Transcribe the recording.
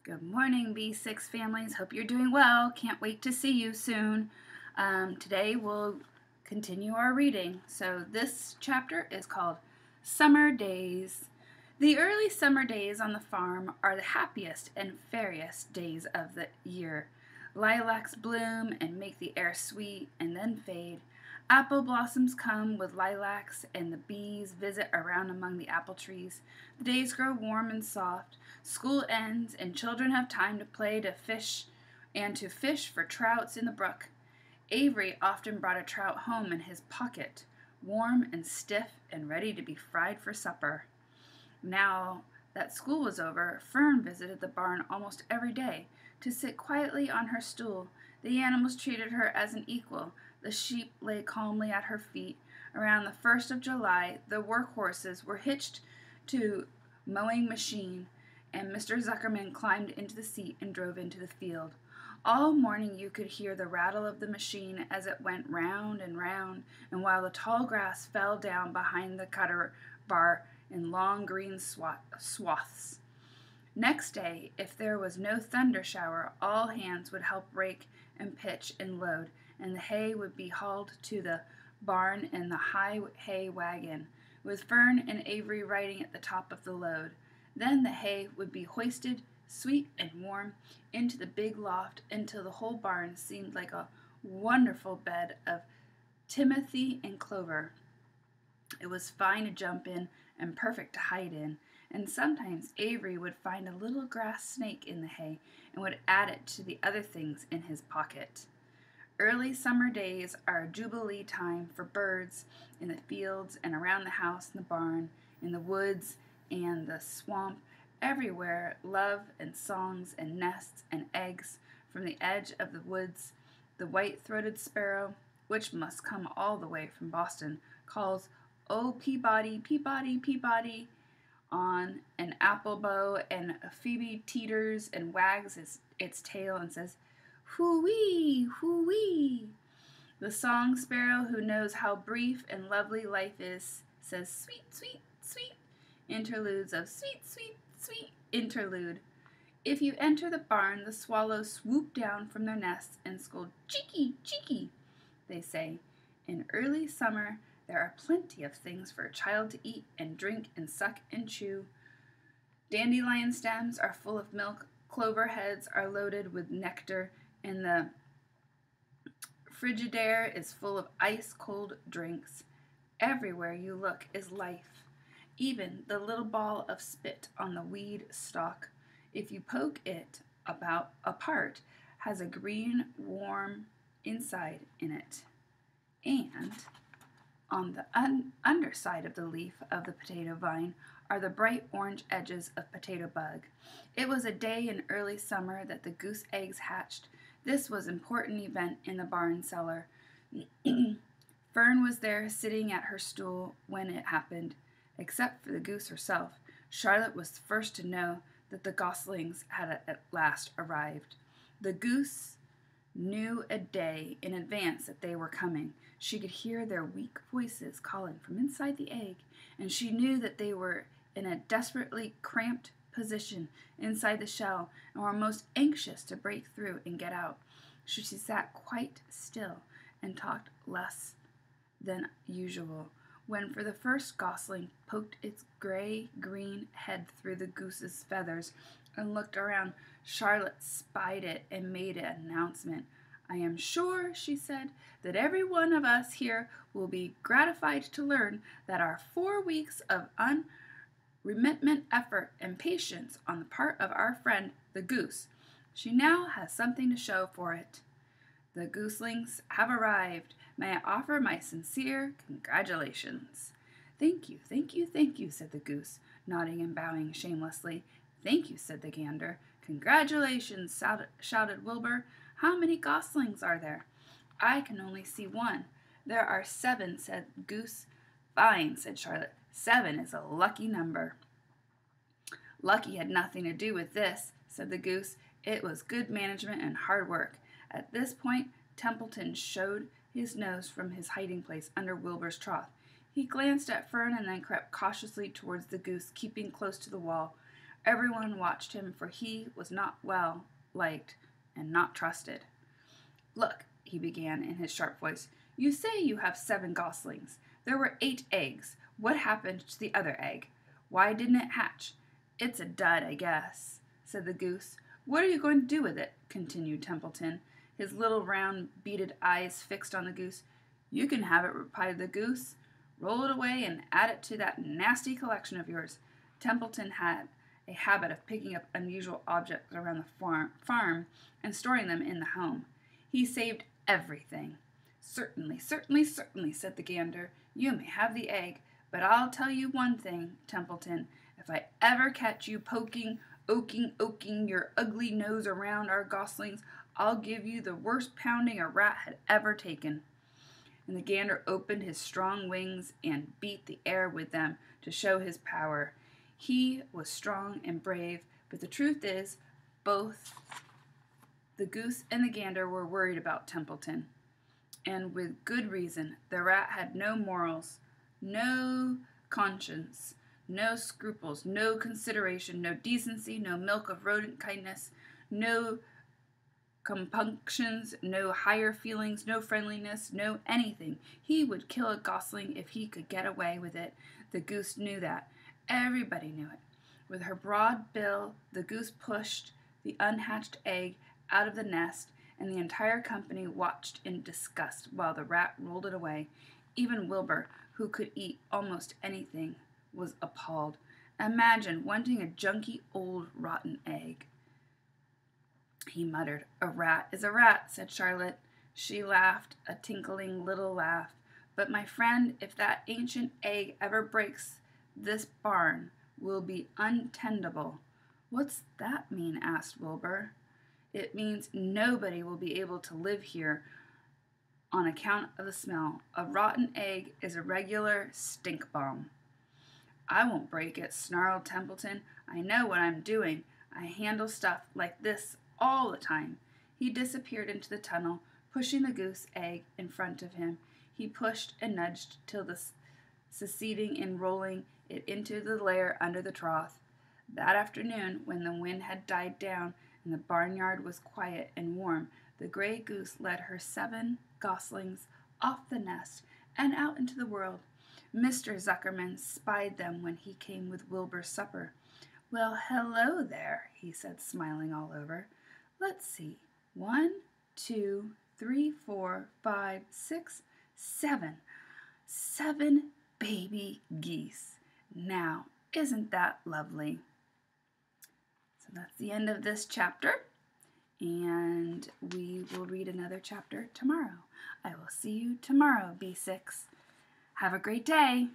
Good morning, B6 families. Hope you're doing well. Can't wait to see you soon. Today we'll continue our reading. So, this chapter is called Summer Days. The early summer days on the farm are the happiest and fairest days of the year. Lilacs bloom and make the air sweet and then fade. Apple blossoms come with lilacs, and the bees visit around among the apple trees. The days grow warm and soft. School ends, and children have time to play, to fish for trouts in the brook. Avery often brought a trout home in his pocket, warm and stiff and ready to be fried for supper. Now that school was over, Fern visited the barn almost every day to sit quietly on her stool. The animals treated her as an equal. The sheep lay calmly at her feet. Around the 1st of July, the work horses were hitched to mowing machine, and Mr. Zuckerman climbed into the seat and drove into the field. All morning you could hear the rattle of the machine as it went round, and while the tall grass fell down behind the cutter bar in long green swaths. Next day, if there was no thunder shower, all hands would help rake and pitch and load, and the hay would be hauled to the barn in the high hay wagon, with Fern and Avery riding at the top of the load. Then the hay would be hoisted, sweet and warm, into the big loft until the whole barn seemed like a wonderful bed of timothy and clover. It was fine to jump in and perfect to hide in, and sometimes Avery would find a little grass snake in the hay and would add it to the other things in his pocket. Early summer days are a jubilee time for birds in the fields and around the house and the barn, in the woods and the swamp. Everywhere, love and songs and nests and eggs. From the edge of the woods, the white-throated sparrow, which must come all the way from Boston, calls, "Oh, Peabody, Peabody, Peabody," on an apple bough, and Phoebe teeters and wags its tail and says, "Hoo-wee, hoo-wee." The song sparrow, who knows how brief and lovely life is, says, "Sweet, sweet, sweet," interludes of "sweet, sweet, sweet" interlude. If you enter the barn, the swallows swoop down from their nests and scold, "Cheeky, cheeky," they say. In early summer, there are plenty of things for a child to eat and drink and suck and chew. Dandelion stems are full of milk, clover heads are loaded with nectar, and the Frigidaire is full of ice-cold drinks. Everywhere you look is life. Even the little ball of spit on the weed stalk, if you poke it apart, has a green, warm inside in it. And on the underside of the leaf of the potato vine are the bright orange edges of potato bug. It was a day in early summer that the goose eggs hatched. This was an important event in the barn cellar. Fern was there sitting at her stool when it happened. Except for the goose herself, Charlotte was the first to know that the goslings had at last arrived. The goose knew a day in advance that they were coming. She could hear their weak voices calling from inside the egg, and she knew that they were in a desperately cramped position inside the shell and were most anxious to break through and get out. So she sat quite still and talked less than usual. When for the first gosling poked its gray-green head through the goose's feathers and looked around, Charlotte spied it and made an announcement. "I am sure," she said, "that every one of us here will be gratified to learn that our 4 weeks of unremittent effort and patience on the part of our friend the goose, she now has something to show for it. The gooselings have arrived. May I offer my sincere congratulations?" "Thank you, thank you, thank you," said the goose, nodding and bowing shamelessly. "Thank you," said the gander. "Congratulations," shouted Wilbur. "How many goslings are there?" "I can only see one." "There are 7," said Goose. "Fine," said Charlotte. 7 is a lucky number." "Lucky had nothing to do with this," said the goose. "It was good management and hard work." At this point, Templeton showed his nose from his hiding place under Wilbur's trough. He glanced at Fern and then crept cautiously towards the goose, keeping close to the wall. Everyone watched him, for he was not well liked and not trusted. "Look," he began in his sharp voice, "you say you have 7 goslings. There were 8 eggs. What happened to the other egg? Why didn't it hatch?" "It's a dud, I guess," said the goose. "What are you going to do with it?" continued Templeton, his little round beaded eyes fixed on the goose. "You can have it," replied the goose. "Roll it away and add it to that nasty collection of yours." Templeton had a habit of picking up unusual objects around the farm and storing them in the home. He saved everything. "Certainly, certainly, certainly," said the gander. "You may have the egg, but I'll tell you one thing, Templeton. If I ever catch you oking your ugly nose around our goslings, I'll give you the worst pounding a rat had ever taken." And the gander opened his strong wings and beat the air with them to show his power. He was strong and brave, but the truth is, both the goose and the gander were worried about Templeton. And with good reason. The rat had no morals, no conscience, no scruples, no consideration, no decency, no milk of rodent kindness, no compunctions, no higher feelings, no friendliness, no anything. He would kill a gosling if he could get away with it. The goose knew that. Everybody knew it. With her broad bill, the goose pushed the unhatched egg out of the nest, and the entire company watched in disgust while the rat rolled it away. Even Wilbur, who could eat almost anything, was appalled. Imagine wanting a junky old rotten egg. He muttered. "A rat is a rat," said Charlotte. She laughed, a tinkling little laugh. "But, my friend, if that ancient egg ever breaks, this barn will be untenable." "What's that mean?" asked Wilbur. "It means nobody will be able to live here on account of the smell. A rotten egg is a regular stink bomb." "I won't break it," snarled Templeton. "I know what I'm doing. I handle stuff like this all the time." He disappeared into the tunnel, pushing the goose egg in front of him. He pushed and nudged till succeeding in rolling it into the lair under the trough. That afternoon, when the wind had died down and the barnyard was quiet and warm, the gray goose led her 7 goslings off the nest and out into the world. Mr. Zuckerman spied them when he came with Wilbur's supper. "Well, hello there," he said, smiling all over. "Let's see. 1, 2, 3, 4, 5, 6, 7. 7 baby geese. Now, isn't that lovely?" So that's the end of this chapter, and we will read another chapter tomorrow. I will see you tomorrow, B6. Have a great day.